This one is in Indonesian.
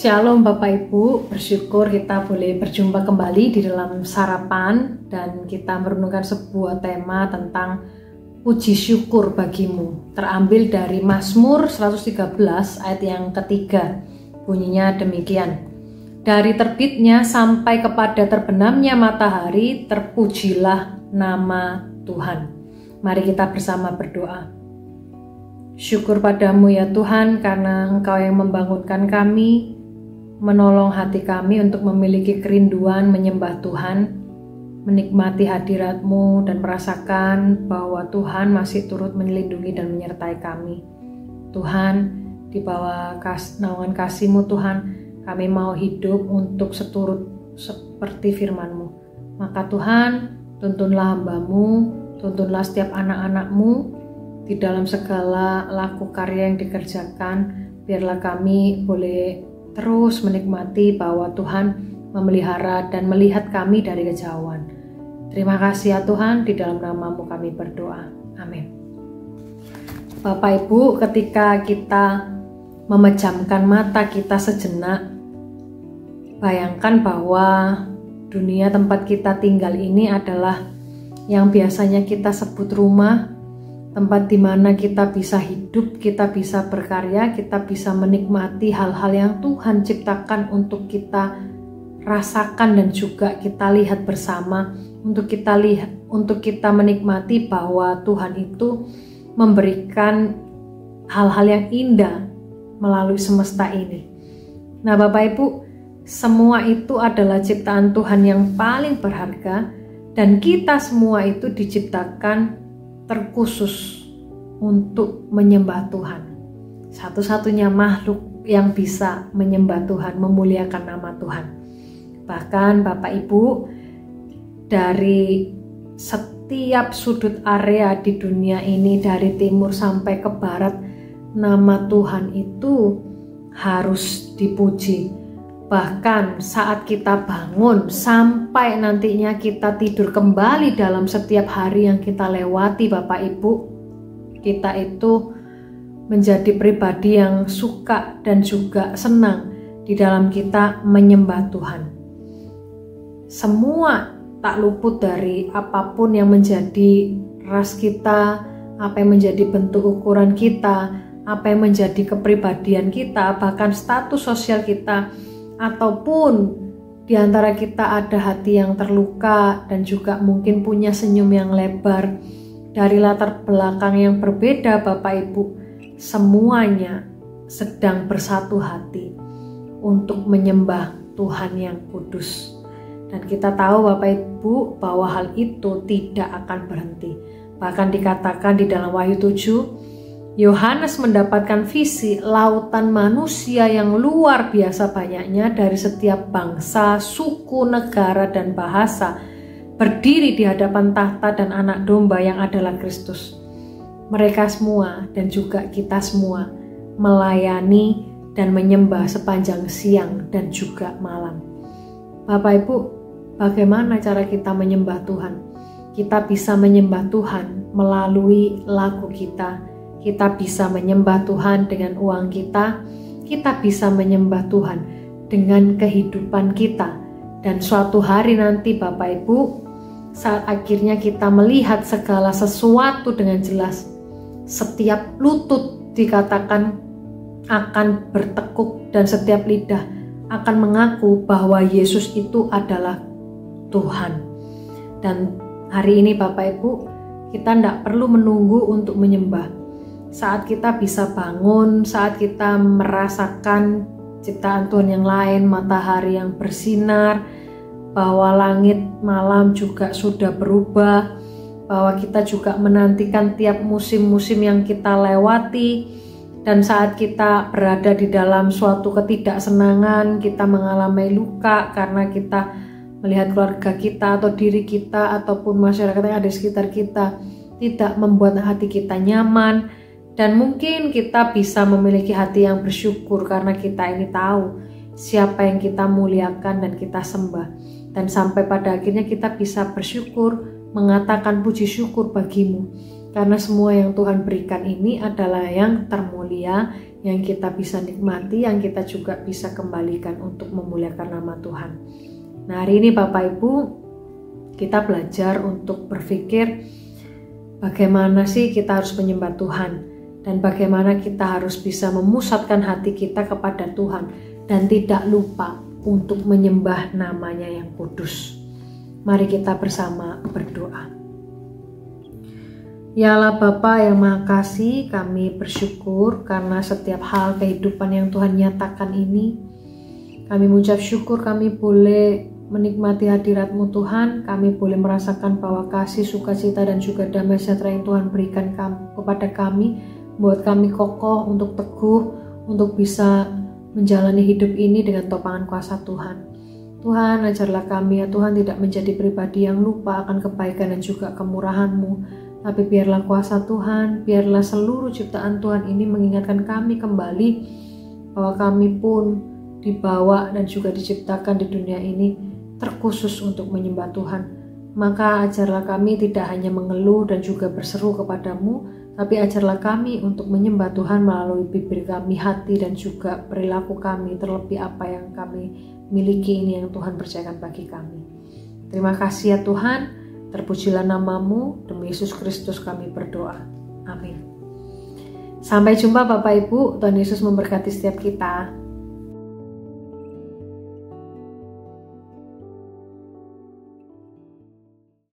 Shalom Bapak Ibu, bersyukur kita boleh berjumpa kembali di dalam sarapan dan kita merenungkan sebuah tema tentang puji syukur bagimu. Terambil dari Mazmur 113 ayat yang ketiga, bunyinya demikian. Dari terbitnya sampai kepada terbenamnya matahari, terpujilah nama Tuhan. Mari kita bersama berdoa. Syukur padamu ya Tuhan, karena Engkau yang membangunkan kami, menolong hati kami untuk memiliki kerinduan menyembah Tuhan, menikmati hadirat-Mu dan merasakan bahwa Tuhan masih turut melindungi dan menyertai kami. Tuhan, di bawah naungan kasih-Mu Tuhan, kami mau hidup untuk seturut seperti firman-Mu. Maka Tuhan, tuntunlah hamba-Mu, tuntunlah setiap anak-anak-Mu di dalam segala laku karya yang dikerjakan. Biarlah kami boleh terus menikmati bahwa Tuhan memelihara dan melihat kami dari kejauhan. Terima kasih ya Tuhan, di dalam nama-Mu kami berdoa. Amin. Bapak Ibu, ketika kita memejamkan mata kita sejenak, bayangkan bahwa dunia tempat kita tinggal ini adalah yang biasanya kita sebut rumah, tempat di mana kita bisa hidup, kita bisa berkarya, kita bisa menikmati hal-hal yang Tuhan ciptakan untuk kita rasakan dan juga kita lihat bersama, untuk kita menikmati bahwa Tuhan itu memberikan hal-hal yang indah melalui semesta ini. Nah, Bapak Ibu, semua itu adalah ciptaan Tuhan yang paling berharga dan kita semua itu diciptakan terkhusus untuk menyembah Tuhan. Satu-satunya makhluk yang bisa menyembah Tuhan, memuliakan nama Tuhan. Bahkan Bapak Ibu, dari setiap sudut area di dunia ini, dari timur sampai ke barat, nama Tuhan itu harus dipuji. Bahkan saat kita bangun sampai nantinya kita tidur kembali dalam setiap hari yang kita lewati, Bapak Ibu, kita itu menjadi pribadi yang suka dan juga senang di dalam kita menyembah Tuhan. Semua tak luput dari apapun yang menjadi ras kita, apa yang menjadi bentuk ukuran kita, apa yang menjadi kepribadian kita, bahkan status sosial kita, ataupun di antara kita ada hati yang terluka dan juga mungkin punya senyum yang lebar dari latar belakang yang berbeda, Bapak Ibu, semuanya sedang bersatu hati untuk menyembah Tuhan yang kudus. Dan kita tahu Bapak Ibu bahwa hal itu tidak akan berhenti. Bahkan dikatakan di dalam Wahyu 7, Yohanes mendapatkan visi lautan manusia yang luar biasa banyaknya dari setiap bangsa, suku, negara, dan bahasa berdiri di hadapan tahta dan anak domba yang adalah Kristus. Mereka semua dan juga kita semua melayani dan menyembah sepanjang siang dan juga malam. Bapak Ibu, bagaimana cara kita menyembah Tuhan? Kita bisa menyembah Tuhan melalui laku kita. Kita bisa menyembah Tuhan dengan uang kita, kita bisa menyembah Tuhan dengan kehidupan kita. Dan suatu hari nanti Bapak Ibu, saat akhirnya kita melihat segala sesuatu dengan jelas, setiap lutut dikatakan akan bertekuk dan setiap lidah akan mengaku bahwa Yesus itu adalah Tuhan. Dan hari ini Bapak Ibu, kita tidak perlu menunggu untuk menyembah. Saat kita bisa bangun, saat kita merasakan ciptaan Tuhan yang lain, matahari yang bersinar, bahwa langit malam juga sudah berubah, bahwa kita juga menantikan tiap musim-musim yang kita lewati, dan saat kita berada di dalam suatu ketidaksenangan, kita mengalami luka karena kita melihat keluarga kita atau diri kita ataupun masyarakat yang ada di sekitar kita tidak membuat hati kita nyaman. Dan mungkin kita bisa memiliki hati yang bersyukur karena kita ini tahu siapa yang kita muliakan dan kita sembah. Dan sampai pada akhirnya kita bisa bersyukur, mengatakan puji syukur bagimu. Karena semua yang Tuhan berikan ini adalah yang termulia, yang kita bisa nikmati, yang kita juga bisa kembalikan untuk memuliakan nama Tuhan. Nah, hari ini Bapak Ibu, kita belajar untuk berpikir bagaimana sih kita harus menyembah Tuhan dan bagaimana kita harus bisa memusatkan hati kita kepada Tuhan dan tidak lupa untuk menyembah namanya yang kudus. Mari kita bersama berdoa. Ya Allah Bapa yang Maha Kasih, kami bersyukur karena setiap hal kehidupan yang Tuhan nyatakan ini. Kami mengucap syukur kami boleh menikmati hadirat-Mu Tuhan. Kami boleh merasakan bahwa kasih, sukacita dan juga damai sejahtera yang Tuhan berikan kepada kami, buat kami kokoh untuk teguh, untuk bisa menjalani hidup ini dengan topangan kuasa Tuhan. Tuhan, ajarlah kami ya Tuhan tidak menjadi pribadi yang lupa akan kebaikan dan juga kemurahan-Mu. Tapi biarlah kuasa Tuhan, biarlah seluruh ciptaan Tuhan ini mengingatkan kami kembali bahwa kami pun dibawa dan juga diciptakan di dunia ini terkhusus untuk menyembah Tuhan. Maka ajarlah kami tidak hanya mengeluh dan juga berseru kepadamu, tapi ajarlah kami untuk menyembah Tuhan melalui bibir kami, hati dan juga perilaku kami, terlebih apa yang kami miliki ini yang Tuhan percayakan bagi kami. Terima kasih ya Tuhan. Terpujilah nama-Mu, demi Yesus Kristus kami berdoa. Amin. Sampai jumpa Bapak Ibu, Tuhan Yesus memberkati setiap kita.